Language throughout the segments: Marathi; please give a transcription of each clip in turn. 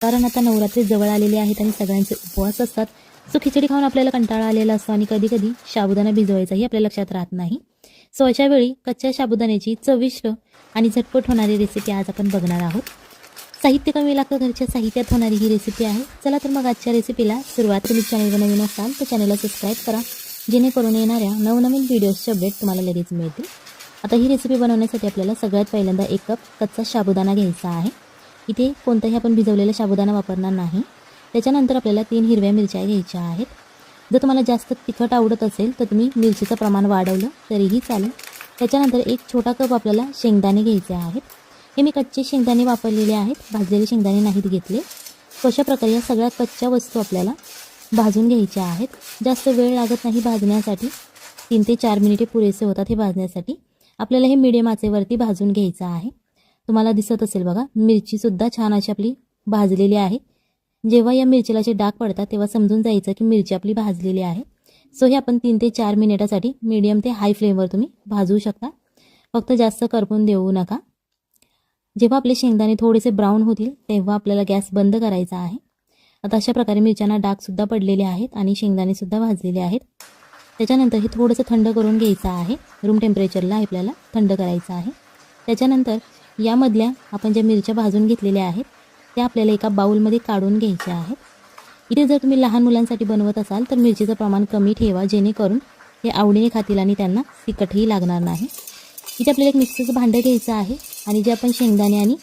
कारण आता नवरात्री जवळ आलेले आहेत आणि सगळ्यांचे उपवास असतात. सो खिचडी खाऊन आपल्याला कंटाळा आलेला असतो आणि कधी कधी साबुदाणा भिजवायचाही आपल्या लक्षात राहत नाही. सो अशा वेळी कच्च्या साबुदाण्याची चविष्ट आणि झटपट होणारी रेसिपी आज आपण बघणार आहोत. साहित्य कमी लागतं, घरच्या साहित्यात होणारी ही रेसिपी आहे. चला तर मग आजच्या रेसिपीला सुरुवात. तुम्ही चॅनलवर नवीन असाल तर चॅनलला सबस्क्राईब करा, जेणेकरून येणाऱ्या नवनवीन व्हिडिओजचे अपडेट तुम्हाला लगेच मिळतील. आता ही रेसिपी बनवण्यासाठी आपल्याला सगळ्यात पहिल्यांदा 1 कप कच्चा साबुदाणा घ्यायचा आहे. इथे कोणताही आपण भिजवलेला साबुदाणा वापरणार नाही. त्याच्यानंतर आपल्याला 3 हिरव्या मिरच्या घ्यायच्या आहेत. जर तुम्हाला जास्त तिखट आवडत असेल तर तुम्ही मिरचीचं प्रमाण वाढवलं तरीही चालेल. त्याच्यानंतर 1 छोटा कप आपल्याला शेंगदाणे घ्यायचे आहेत. हे मी कच्चे शेंगदाणे वापरलेले आहेत, भाजलेले शेंगदाणे नाहीत घेतले. अशा प्रकारे या सगळ्या कच्च्या वस्तू आपल्याला भाजून घ्यायच्या आहेत. जास्त वेळ लागत नाही भाजण्यासाठी, 3 ते 4 मिनिटे पुरेसे होतात हे भाजण्यासाठी. आपल्याला हे मीडियम आचेवरती भाजून घ्यायचं आहे. तुम्हाला दिसत असेल बघा, मिरचीसुद्धा छान अशी आपली भाजलेली आहे. जेव्हा या मिरचीला जे डाग पडतात तेव्हा समजून जायचं की मिरची आपली भाजलेली आहे. सो हे आपण 3 ते 4 मिनिटासाठी मीडियम ते हाय फ्लेमवर तुम्ही भाजू शकता. फक्त जास्त करपून देऊ नका. जेव्हा आपले शेंगदाणे थोडेसे ब्राऊन होतील तेव्हा आपल्याला गॅस बंद करायचा आहे. आता अशा प्रकारे मिरच्यांना डागसुद्धा पडलेले आहेत आणि शेंगदाणेसुद्धा भाजलेले आहेत. त्याच्यानंतर हे थोडंसं थंड करून घ्यायचं आहे. रूम टेम्परेचरला आपल्याला थंड करायचं आहे. त्याच्यानंतर यामधल्या आपण ज्या मिरच्या भाजून घेतलेल्या आहेत त्या आपल्याला एका बाउलमध्ये काढून घ्यायच्या आहेत. इथे जर तुम्ही लहान मुलांसाठी बनवत असाल तर मिरचीचं प्रमाण कमी ठेवा, जेणेकरून हे आवडीने खातील आणि त्यांना तिखटही लागणार नाही. इथे आपल्याला एक मिक्सरचं भांडं घ्यायचं आहे आणि जे आपण शेंगदाणे आणि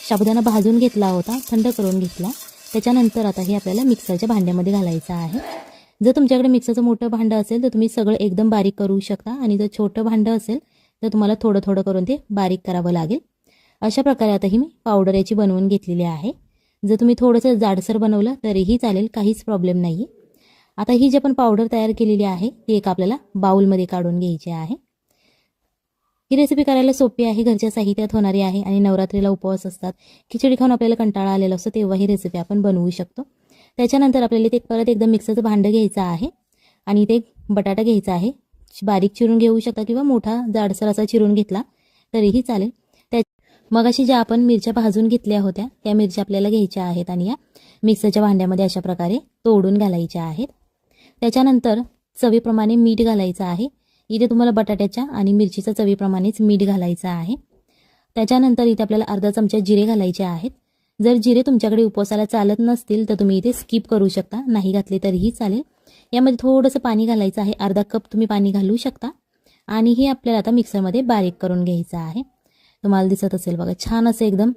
साबुदाणा भाजून घेतला होता, थंड करून घेतला, त्याच्यानंतर आता हे आपल्याला मिक्सरच्या भांड्यामध्ये घालायचं आहे. जर तुमच्याकडे मिक्सरचं मोठं भांडं असेल तर तुम्ही सगळं एकदम बारीक करू शकता आणि जर छोटं भांडं असेल तर तुम्हाला थोडं थोडं करून ते बारीक करावं लागेल. अशा प्रकारे आता ही मी पावडर याची बनवून घेतलेली आहे. जर तुम्ही थोडंसं जाडसर बनवलं तरीही चालेल, काहीच प्रॉब्लेम नाही. आता ही जी आपण पावडर तयार केलेली आहे ती एक आपल्याला बाउलमध्ये काढून घ्यायची आहे. ही रेसिपी करायला सोपी आहे, घरच्या साहित्यात होणारी आहे आणि नवरात्रीला उपवास असतात, खिचडी खाऊन आपल्याला कंटाळा आलेला असतो तेव्हा ही रेसिपी आपण बनवू शकतो. त्याच्यानंतर आपल्याला ते परत एकदम मिक्सरचं भांडं घ्यायचं आहे आणि ते बटाटा घ्यायचा आहे. बारीक चिरून घेऊ शकता किंवा मोठा जाडसर असा चिरून घेतला तरीही चालेल. मग अशी ज्या आपण मिरच्या भाजून घेतल्या होत्या त्या मिरच्या आपल्याला घ्यायच्या आहेत आणि या मिक्सरच्या भांड्यामध्ये अशा प्रकारे तोडून घालायच्या आहेत. त्याच्यानंतर चवीप्रमाणे मीठ घालायचं आहे. इथे तुम्हाला बटाट्याच्या आणि मिरचीच्या चवीप्रमाणेच मीठ घालायचं आहे. त्याच्यानंतर इथे आपल्याला अर्धा चमचा जिरे घालायचे आहेत. जर जिरे तुमच्याकडे उपवासाला चालत नसतील तर तुम्ही इथे स्किप करू शकता, नाही घातले तरीही चालेल. यामध्ये थोडंसं पाणी घालायचं आहे, अर्धा कप तुम्ही पाणी घालू शकता आणि हे आपल्याला आता मिक्सरमध्ये बारीक करून घ्यायचं आहे. तुम्हाला दिसत असेल बघा, छान असं एकदम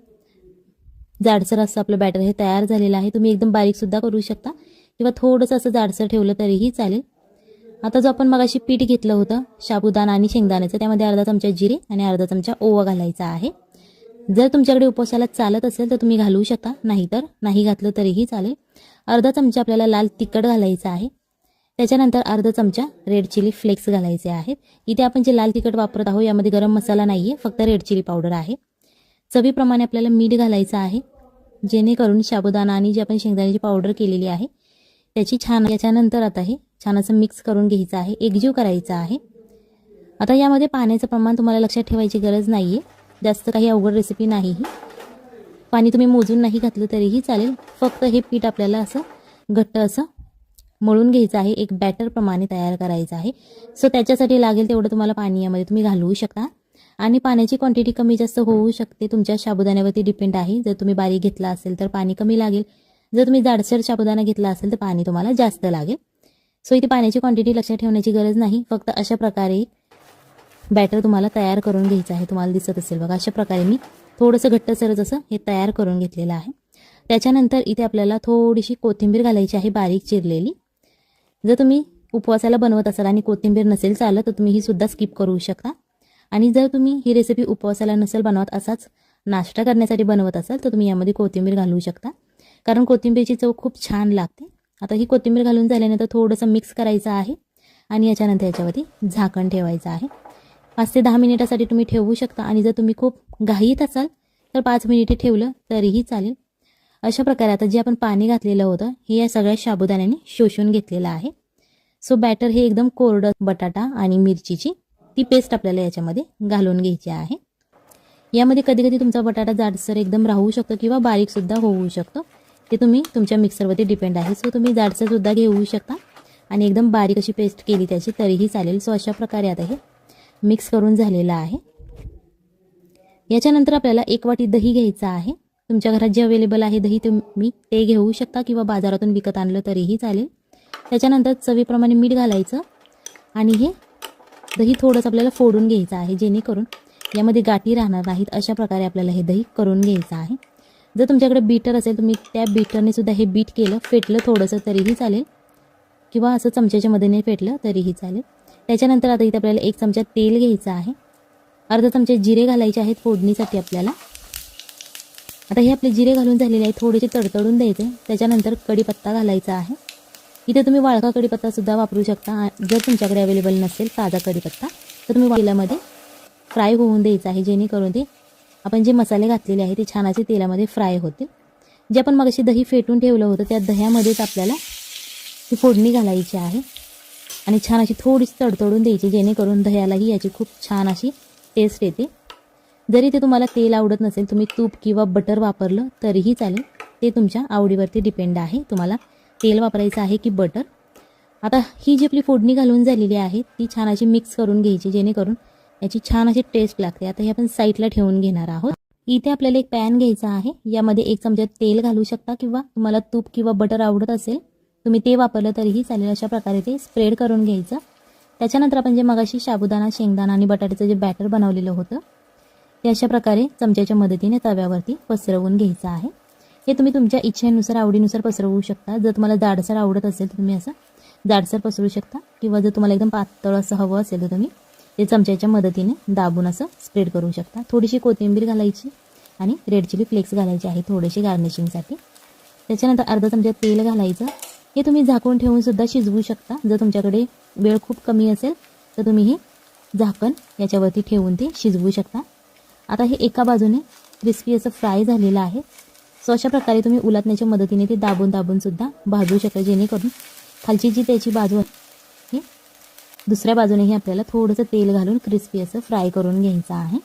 जाडसर असं आपलं बॅटर हे तयार झालेलं आहे. तुम्ही एकदम बारीकसुद्धा करू शकता किंवा थोडंसं असं जाडसर ठेवलं तरीही चालेल. आता जो आपण मगाशी पीठ घेतलं होतं साबुदाणा आणि शेंगदाण्याचं, त्यामध्ये अर्धा चमचा जिरे आणि अर्धा चमचा ओवा घालायचा आहे. जर तुमच्याकडे उपवासाला चालत असेल तर तुम्ही घालू शकता, नाहीतर नाही घातलं तरीही चालेल. अर्धा चमचा आपल्याला लाल तिखट घालायचं आहे. त्याच्यानंतर अर्धा चमचा रेड चिली फ्लेक्स घालायचे आहेत. इथे आपण जे लाल तिखट वापरत आहोत यामध्ये गरम मसाला नाही आहे, फक्त रेड चिली पावडर आहे. चवीप्रमाणे आपल्याला मीठ घालायचं आहे, जेणेकरून साबुदाणा आणि जी आपण शेंगदाण्याची पावडर केलेली आहे त्याची छान, याच्यानंतर आता हे छान असं मिक्स करून घ्यायचं आहे, एकजीव करायचं आहे. आता यामध्ये पाण्याचं प्रमाण तुम्हाला लक्षात ठेवायची गरज नाही आहे, जास्त काही अवघड रेसिपी नाही ही. पाणी तुम्ही मोजून नाही घातलं तरीही चालेल. फक्त हे पीठ आपल्याला असं घट्ट असं मळून घ्यायचं आहे, एक बॅटर प्रमाणे तयार करायचं आहे. सो त्याच्यासाठी लागेल तेवढं तुम्हाला पाणी यामध्ये तुम्ही घालवू शकता आणि पाण्याची क्वांटिटी कमी जास्त होऊ शकते, तुमच्या साबुदाण्यावरती डिपेंड आहे. जर तुम्ही बारीक घेतला असेल तर पाणी कमी लागेल, जर तुम्ही जाडसर साबुदाणा घेतला असेल तर पाणी तुम्हाला जास्त लागेल. सो इथे पाण्याची क्वांटिटी लक्षात ठेवण्याची गरज नाही, फक्त अशा प्रकारे बॅटर तुम्हाला तयार करून घ्यायचं आहे. तुम्हाला दिसत असेल बघा, अशा प्रकारे मी थोडंसं घट्टसरच असं हे तयार करून घेतलेलं आहे. त्याच्यानंतर इथे आपल्याला थोडीशी कोथिंबीर घालायची आहे, बारीक चिरलेली. जर तुम्ही उपवासाला बनवत असाल आणि कोथिंबीर नसेल चालत तर तुम्ही ही सुद्धा स्किप करू शकता. आणि जर तुम्ही ही रेसिपी उपवासाला नसेल बनवत, असाच नाश्ता करण्यासाठी बनवत असाल तर तुम्ही यामध्ये कोथिंबीर घालू शकता, कारण कोथिंबीरची चव खूप छान लागते. आता ही कोथिंबीर घालून झाल्यानंतर थोडंसं मिक्स करायचं आहे आणि याच्यानंतर याच्यावरती झाकण ठेवायचं आहे. 5 ते 10 मिनिटासाठी तुम्ही ठेवू शकता आणि जर तुम्ही खूप घाईत असाल तर 5 मिनिटे ठेवलं तरीही चालेल. अशा प्रकारे आता जे आपण पाणी घातलेलं होतं हे या सगळ्या साबुदाण्याने शोषून घेतलेलं आहे. सो बॅटर हे एकदम कोरडं, बटाटा आणि मिरचीची ती पेस्ट आपल्याला याच्यामध्ये घालून घ्यायची आहे. यामध्ये कधी कधी तुमचा बटाटा जाडसर एकदम राहू शकतो किंवा बारीकसुद्धा होऊ शकतो. ते तुम्ही तुमच्या मिक्सरवरती डिपेंड आहे. सो तुम्ही जाडसरसुद्धा घेऊ शकता आणि एकदम बारीक अशी पेस्ट केली त्याची तरीही चालेल. सो अशा प्रकारे आता हे मिक्स करून झालेलं आहे. याच्यानंतर आपल्याला 1 वाटी दही घ्यायचं आहे. तुमच्या घरात जे अवेलेबल आहे दही तुम्ही ते घेऊ शकता किंवा बाजारातून विकत आणलं तरीही चालेल. त्याच्यानंतर चवीप्रमाणे मीठ घालायचं आणि हे दही थोडंसं आपल्याला फोडून घ्यायचं आहे, जेणेकरून यामध्ये गाठी राहणार नाहीत. अशा प्रकारे आपल्याला हे दही करून घ्यायचं आहे. जर तुमच्याकडे बीटर असेल तुम्ही त्या बीटरने सुद्धा हे बीट केलं, फेटलं थोडंसं तरीही चालेल किंवा असं चमच्याच्या मदतीने फेटलं तरीही चालेल. त्याच्यानंतर आता इथे आपल्याला 1 चमचा तेल घ्यायचं आहे. अर्धा चमचे जिरे घालायचे आहेत फोडणीसाठी आपल्याला. आता हे आपले जिरे घालून झालेले आहे, थोडेसे तडतडून द्यायचे. त्याच्यानंतर कढीपत्ता घालायचा आहे. इथे तुम्ही वाळका कढीपत्तासुद्धा वापरू शकता. जर तुमच्याकडे अवेलेबल नसेल ताजा कढीपत्ता तर तुम्ही तेलामध्ये फ्राय होऊन द्यायचं आहे, जेणेकरून ते आपण जे मसाले घातलेले आहे ते छान असे तेलामध्ये फ्राय होते. जे आपण मगाशी दही फेटून ठेवलं होतं त्या दह्यामध्येच आपल्याला ही फोडणी घालायची आहे आणि छान अशी थोडीशी तडतडून द्यायची, जेणेकरून दह्यालाही याची खूप छान अशी टेस्ट येते. जरी ते तुम्हाला तेल आवडत नसेल तुम्ही तूप किंवा बटर वापरलं तरीही चालेल. ते तुमच्या आवडीवरती डिपेंड आहे, तुम्हाला तेल वापरायचं आहे की बटर. आता ही जी आपली फोडणी घालून झालेली आहे ती छान अशी मिक्स करून घ्यायची, जेणेकरून याची छान अशी टेस्ट लागते. आता हे आपण साईडला ठेवून घेणार आहोत. इथे आपल्याला एक पॅन घ्यायचा आहे. यामध्ये 1 चमचा तेल घालू शकता किंवा तुम्हाला तूप किंवा बटर आवडत असेल तुम्ही ते वापरलं तरीही चालेल. अशा प्रकारे ते स्प्रेड करून घ्यायचं. त्याच्यानंतर आपण जे मगाशी साबुदाणा, शेंगदाणा आणि बटाट्याचं जे बॅटर बनवलेलं होतं ते अशा प्रकारे चमच्याच्या मदतीने तव्यावरती पसरवून घ्यायचं आहे. हे तुम्ही तुमच्या इच्छेनुसार आवडीनुसार पसरवू शकता. जर तुम्हाला जाडसर आवडत असेल तर तुम्ही असं जाडसर पसरू शकता किंवा जर तुम्हाला एकदम पातळ असं हवं असेल तर तुम्ही ते चमच्याच्या मदतीने दाबून असं स्प्रेड करू शकता. थोडीशी कोथिंबीर घालायची आणि रेड चिली फ्लेक्स घालायचे आहे थोडेसे गार्निशिंगसाठी. त्याच्यानंतर अर्धा चमचा तेल घालायचं. हे तुम्ही झाकून ठेवून सुद्धा शिजवू शकता. जर तुमच्याकडे वेळ खूप कमी असेल तर तुम्ही हे झाकण याच्यावरती ठेवून ते शिजवू शकता. आता हे एका बाजूने क्रिस्पी असं फ्राय झालेलं आहे. सो अशा प्रकारे तुम्ही उलटण्याच्या मदतीने ते दाबून सुद्धा भाजू शकता, जेणेकरून खालची जी त्याची बाजू आहे दुसऱ्या बाजूनेही आपल्याला थोडंसं तेल घालून क्रिस्पी असं फ्राय करून घ्यायचं आहे.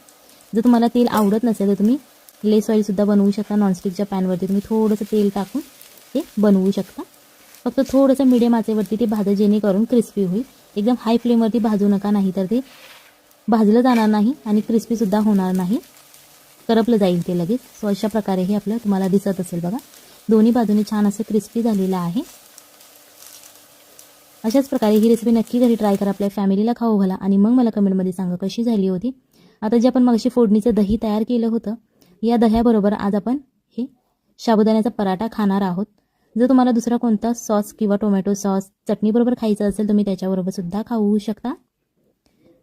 जर तुम्हाला तेल आवडत नसेल तर तुम्ही लेस ऑइलसुद्धा बनवू शकता. नॉनस्टिकच्या पॅनवरती तुम्ही थोडंसं तेल टाकून ते बनवू शकता. फक्त थोडंसं मिडियम आचेवरती ते भाजा, जेणेकरून क्रिस्पी होईल. एकदम हाय फ्लेमवरती भाजू नका, नाही तर ते भाजलं जाणार नाही आणि क्रिस्पीसुद्धा होणार नाही, करपलं जाईल ते लगेच. सो अशा प्रकारे हे आपलं तुम्हाला दिसत असेल बघा, दोन्ही बाजूने छान असं क्रिस्पी झालेलं आहे. अशाच प्रकारे ही रेसिपी नक्की घरी ट्राय करा, आपल्या फॅमिलीला खाऊ घाला आणि मग मला कमेंटमध्ये सांगा कशी झाली होती. आता जे आपण मगाशी फोडणीचं दही तयार केलं होतं या दह्याबरोबर आज आपण हे साबुदाण्याचा पराठा खाणार आहोत. जर तुम्हाला दुसरा कोणता सॉस किंवा टोमॅटो सॉस चटणीबरोबर खायचं असेल तुम्ही त्याच्याबरोबर सुद्धा खाऊ शकता.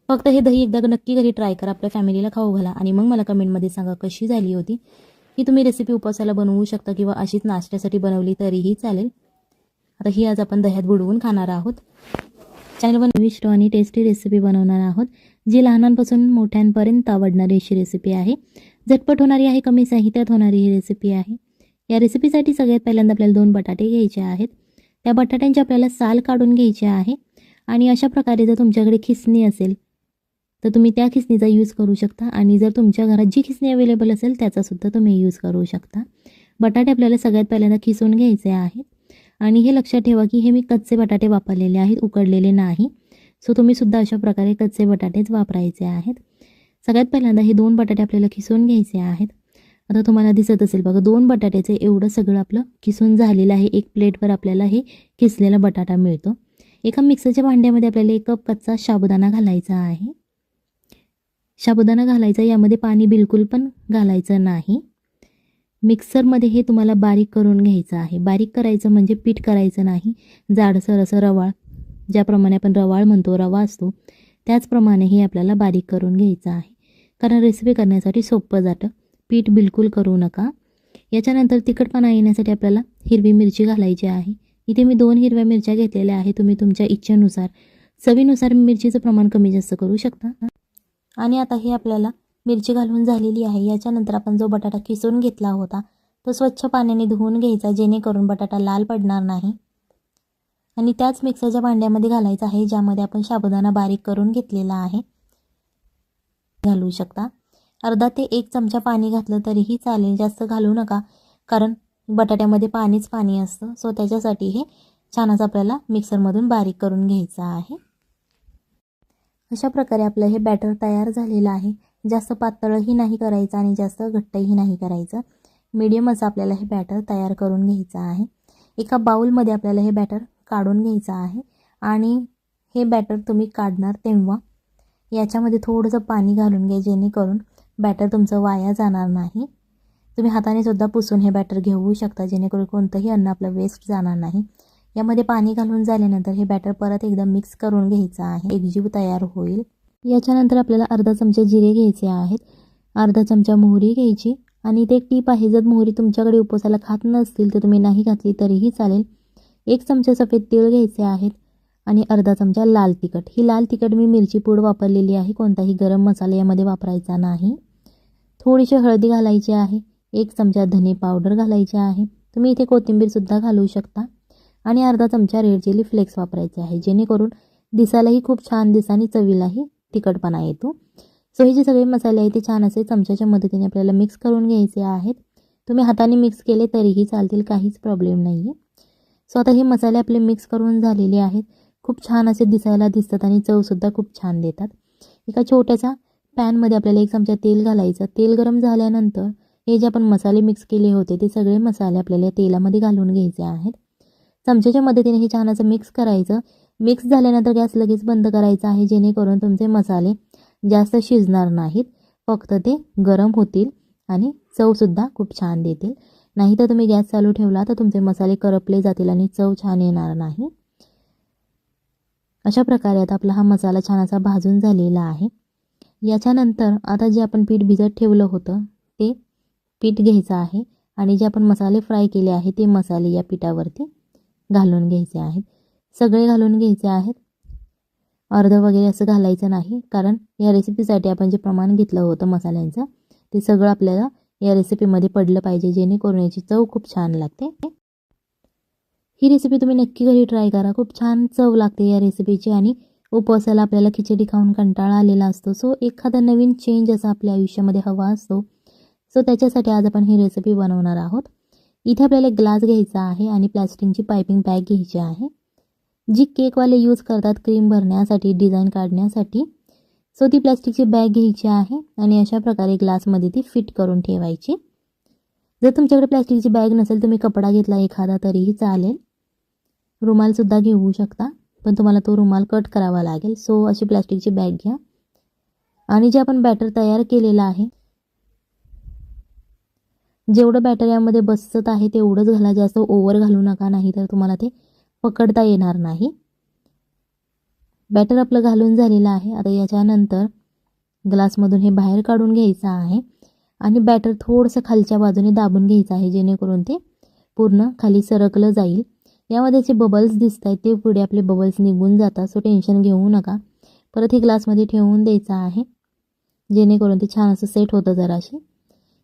फक्त हे दही एकदा नक्की घरी ट्राय करा, आपल्या फॅमिलीला खाऊ घाला आणि मग मला कमेंटमध्ये सांगा कशी झाली होती. ही तुम्ही रेसिपी उपवासाला बनवू शकता किंवा अशीच नाश्त्यासाठी बनवली तरीही चालेल. आता ही आज आपण दह्यात बुडवून खाणार आहोत. चॅनलवर नवीन आणि टेस्टी रेसिपी बनवणार आहोत, जी लहानांपासून मोठ्यांपर्यंत आवडणारी अशी रेसिपी आहे. झटपट होणारी आहे, कमी साहित्यात होणारी ही रेसिपी आहे. या रेसिपीसाठी सगळ्यात पहिल्यांदा आपल्याला 2 बटाटे घ्यायचे आहेत. त्या बटाट्यांची आपल्याला साल काढून घ्यायची आहे आणि अशा प्रकारे जर तुमच्याकडे खिसणी असेल तर तुम्ही त्या खिसणीचा यूज करू शकता आणि जर तुमच्या घरात जी खिसणी अवेलेबल असेल त्याचासुद्धा तुम्ही यूज करू शकता. बटाटे आपल्याला सगळ्यात पहिल्यांदा खिसून घ्यायचे आहेत आणि हे लक्षात ठेवा की हे मी कच्चे बटाटे वापरलेले आहेत, उकडलेले नाही. सो तुम्ही सुद्धा अशा प्रकारे कच्चे बटाटेच वापरायचे आहेत. सगळ्यात पहिल्यांदा हे 2 बटाटे आपल्याला खिसून घ्यायचे आहेत. आता तुम्हाला दिसत असेल बघा 2 बटाट्याचे एवढं सगळं आपलं खिसून झालेलं आहे. एक प्लेटवर आपल्याला हे खिसलेला बटाटा मिळतो. एका मिक्सरच्या भांड्यामध्ये आपल्याला 1 कप कच्चा साबुदाणा घालायचा आहे. साबुदाणा घालायचा, यामध्ये पाणी बिलकुल पण घालायचं नाही. मिक्सरमध्ये हे तुम्हाला बारीक करून घ्यायचं आहे. बारीक करायचं म्हणजे पीठ करायचं नाही, जाडसर असं रवाळ, ज्याप्रमाणे आपण रवाळ म्हणतो रवा असतो त्याचप्रमाणे हे आपल्याला बारीक करून घ्यायचं आहे. कारण रेसिपी करण्यासाठी सोपं जातं. पीठ बिलकुल करू नका. याच्यानंतर तिखटपणा येण्यासाठी आपल्याला हिरवी मिरची घालायची आहे. इथे मी 2 हिरव्या मिरच्या घेतलेल्या आहे. तुम्ही तुमच्या इच्छेनुसार चवीनुसार मिरचीचं प्रमाण कमी जास्त करू शकता. आणि आता हे आपल्याला मिरची घालून झालेली आहे. याच्यानंतर आपण जो बटाटा किसून घेतला होता तो स्वच्छ पाण्याने धुवून घ्यायचा, जेणेकरून बटाटा लाल पडणार नाही. आणि त्याच मिक्सरच्या भांड्यामध्ये घालायचा आहे ज्यामध्ये आपण साबुदाणा बारीक करून घेतलेला आहे. घालू शकता. अर्धा ते 1 चमचा पाणी घातलं तरीही चालेल, जास्त घालू नका, कारण बटाट्यामध्ये पाणीच पाणी असतं. सो त्याच्यासाठी हे छान असं आपल्याला मिक्सरमधून बारीक करून घ्यायचं आहे. अशा प्रकारे आपलं हे बॅटर तयार झालेलं आहे. जास्त पातळही नाही करायचं आणि जास्त घट्टही नाही करायचं. मीडियम असं आपल्याला हे बॅटर तयार करून घ्यायचं आहे. एका बाउलमध्ये आपल्याला हे बॅटर काढून घ्यायचं आहे आणि हे बॅटर तुम्ही काढणार तेव्हा याच्यामध्ये थोडंसं पाणी घालून घ्या, जेणेकरून बॅटर तुमचं वाया जाणार नाही. तुम्ही हाताने सुद्धा पुसून हे बॅटर घेऊ शकता, जेणेकरून कोणतंही अन्न आपलं वेस्ट जाणार नाही. यामध्ये पाणी घालून झाल्यानंतर हे बॅटर परत एकदा मिक्स करून घ्यायचं आहे, एकजीव तयार होईल. याच्यानंतर आपल्याला अर्धा चमचा जिरे घ्यायचे आहेत, अर्धा चमचा मोहरी घ्यायची आणि इथे एक टीप आहे, जर मोहरी तुमच्याकडे उपवासाला खात नसतील तर तुम्ही नाही घातली तरीही चालेल. 1 चमचा सफेद तीळ घ्यायचे आहेत आणि अर्धा चमचा लाल तिखट. ही लाल तिखट मी मिरची पूड वापरलेली आहे, कोणताही गरम मसाला यामध्ये वापरायचा नाही. थोडीशी हळदी घालायची आहे, 1 चमचा धने पावडर घालायचे आहे, तुम्ही इथे कोथिंबीरसुद्धा घालू शकता आणि अर्धा चमचा रेड चिली फ्लेक्स वापरायचे आहे, जेणेकरून दिसायलाही खूप छान दिसतं आणि चवीलाही तिखटपणा येतो. सो हे जे सगळे मसाले आहेत ते छान असे चमच्याच्या मदतीने आपल्याला मिक्स करून घ्यायचे आहेत. तुम्ही हाताने मिक्स केले तरीही चालतील, काहीच प्रॉब्लेम नाही आहे. सो आता हे मसाले आपले मिक्स करून झालेले आहेत. खूप छान असे दिसायला दिसतात आणि चवसुद्धा खूप छान देतात. एका छोट्याशा पॅनमध्ये आपल्याला 1 चमचा तेल घालायचं. तेल गरम झाल्यानंतर हे जे आपण मसाले मिक्स केले होते ते सगळे मसाले आपल्याला तेलामध्ये घालून घ्यायचे आहेत. चमच्याच्या मदतीने हे छान असं मिक्स करायचं. मिक्स झाल्यानंतर गॅस लगेच बंद करायचा आहे, जेणेकरून तुमचे मसाले जास्त शिजणार नाहीत, फक्त ते गरम होतील आणि चवसुद्धा खूप छान देतील. नाहीतर तुम्ही गॅस चालू ठेवला तर तुमचे मसाले करपले जातील आणि चव छान येणार नाही. अशा प्रकारे आता आपला हा मसाला छान असा भाजून झालेला आहे. याच्यानंतर आता जे आपण पीठ भिजत ठेवलं होतं ते पीठ घ्यायचं आहे आणि जे आपण मसाले फ्राय केले आहे ते मसाले या पिठावरती घालून घ्यायचे आहेत. सगळे घालून घ्यायचे आहेत, अर्धं वगैरे असं घालायचं नाही, कारण या रेसिपीसाठी आपण जे प्रमाण घेतलं होतं मसाल्यांचं ते सगळं आपल्याला या रेसिपीमध्ये पडलं पाहिजे, जेणेकरून याची चव खूप छान लागते. ही रेसिपी तुम्ही नक्की घरी ट्राय करा, खूप छान चव लागते या रेसिपीची आणि उपवासाला आपल्याला खिचडी खाऊन कंटाळा आलेला असतो. सो एखादा नवीन चेंज असा आपल्या आयुष्यामध्ये हवा असतो. सो त्याच्यासाठी आज आपण ही रेसिपी बनवणार आहोत. इथे आपल्याला एक ग्लास घ्यायचा आहे आणि प्लॅस्टिकची पायपिंग बॅग घ्यायची आहे, जी केकवाले यूज करतात क्रीम भरण्यासाठी, डिझाईन काढण्यासाठी. सो ती प्लॅस्टिकची बॅग घ्यायची आहे आणि अशा प्रकारे ग्लासमध्ये ती फिट करून ठेवायची. जर तुमच्याकडे प्लॅस्टिकची बॅग नसेल तुम्ही कपडा घेतला एखादा तरीही चालेल, रुमालसुद्धा घेऊ शकता, पण तुम्हाला तो रुमाल कट करावा लागेल. सो अशी प्लॅस्टिकची बॅग घ्या आणि जे आपण बॅटर तयार केलेलं आहे, जेवढं बॅटर यामध्ये बसत आहे तेवढंच घाला, जास्त ओव्हर घालू नका, नाही तर तुम्हाला ते पकडता येणार नाही. बॅटर आपलं घालून झालेलं आहे. आता याच्यानंतर ग्लासमधून हे बाहेर काढून घ्यायचं आहे आणि बॅटर थोडंसं खालच्या बाजूने दाबून घ्यायचं आहे, जेणेकरून ते पूर्ण खाली सरकलं जाईल. यामध्ये जे बबल्स दिसत आहेत ते पुढे आपले बबल्स निघून जातात, सो टेन्शन घेऊ नका. परत हे ग्लासमध्ये ठेवून द्यायचं आहे, जेणेकरून ते छान असं सेट होतं. जराशी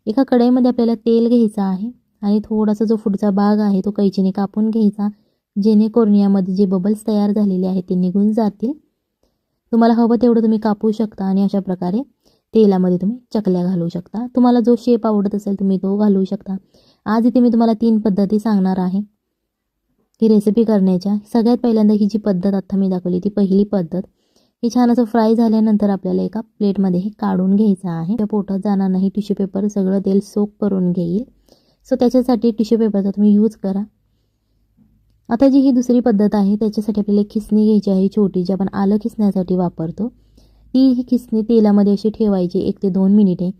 एका कढईमध्ये आपल्याला तेल घ्यायचं आहे आणि थोडासा जो पुढचा भाग आहे तो कैचीने कापून घ्यायचा, जेणेकरून यामध्ये जे बबल्स तयार झालेले आहेत ते निघून जातील. तुम्हाला हवं तेवढं तुम्ही कापू शकता आणि अशा प्रकारे तेलामध्ये तुम्ही चकल्या घालू शकता. तुम्हाला जो शेप आवडत असेल तुम्ही तो घालू शकता. आज इथे मी तुम्हाला 3 पद्धती सांगणार आहे ही रेसिपी करण्याच्या. सगळ्यात पहिल्यांदा ही जी पद्धत आता मी दाखवली ती पहिली पद्धत. हे छान असं फ्राय झाल्यानंतर आपल्याला एका प्लेटमध्ये हे काढून घ्यायचं आहे. त्या पोटात जाणार नाही, टिश्यू पेपर सगळं तेल सोक करून घेईल. सो त्याच्यासाठी टिश्यू पेपरचा तुम्ही यूज करा. आता जी ही दुसरी पद्धत आहे त्याच्यासाठी आपल्याला एक खिसणी घ्यायची आहे छोटी, जी आपण आलं खिसण्यासाठी वापरतो. ही खिसणी तेलामध्ये अशी ठेवायची 1 ते 2 मिनिटे,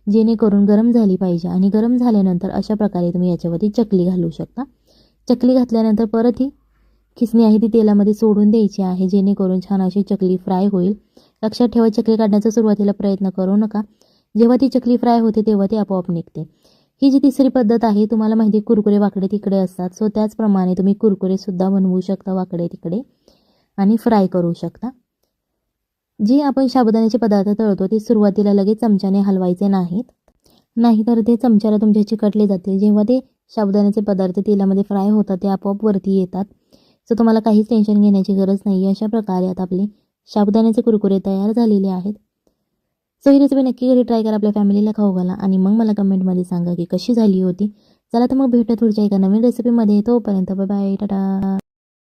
जेणेकरून गरम झाली पाहिजे आणि गरम झाल्यानंतर अशा प्रकारे तुम्ही याच्यावरती चकली घालू शकता. चकली घातल्यानंतर परत ही खिसणी आहे ती तेलामध्ये सोडून द्यायची आहे, जेणेकरून छान अशी चकली फ्राय होईल. लक्षात ठेवा, चकली काढण्याचा सुरुवातीला प्रयत्न करू नका, जेव्हा ती चकली फ्राय होते तेव्हा ती आपोआप निघते. ही जी तिसरी पद्धत आहे, तुम्हाला माहिती कुरकुरे वाकडे तिकडे असतात, सो त्याचप्रमाणे तुम्ही कुरकुरेसुद्धा बनवू शकता वाकडे तिकडे आणि फ्राय करू शकता. जे आपण साबुदाण्याचे पदार्थ तळतो ते सुरुवातीला लगेच चमच्याने हलवायचे नाहीत, नाहीतर ते चमच्याला तुमच्या चिकटले जातील. जेव्हा ते साबुदाण्याचे पदार्थ तेलामध्ये फ्राय होतात ते आपोआप वरती येतात. सो तुम्हाला काहीच टेन्शन घेण्याची गरज नाही. अशा प्रकारे आता आपले साबुदाण्याचे कुरकुरे तयार झालेले आहेत. सो ही रेसिपी नक्की घरी ट्राय करा, आपल्या फॅमिलीला खाऊ घाला आणि मग मला कमेंटमध्ये सांगा की कशी झाली होती. चला तर मग भेटूया पुढच्या एका नवीन रेसिपीमध्ये. तोपर्यंत बाय बाय, टाटा.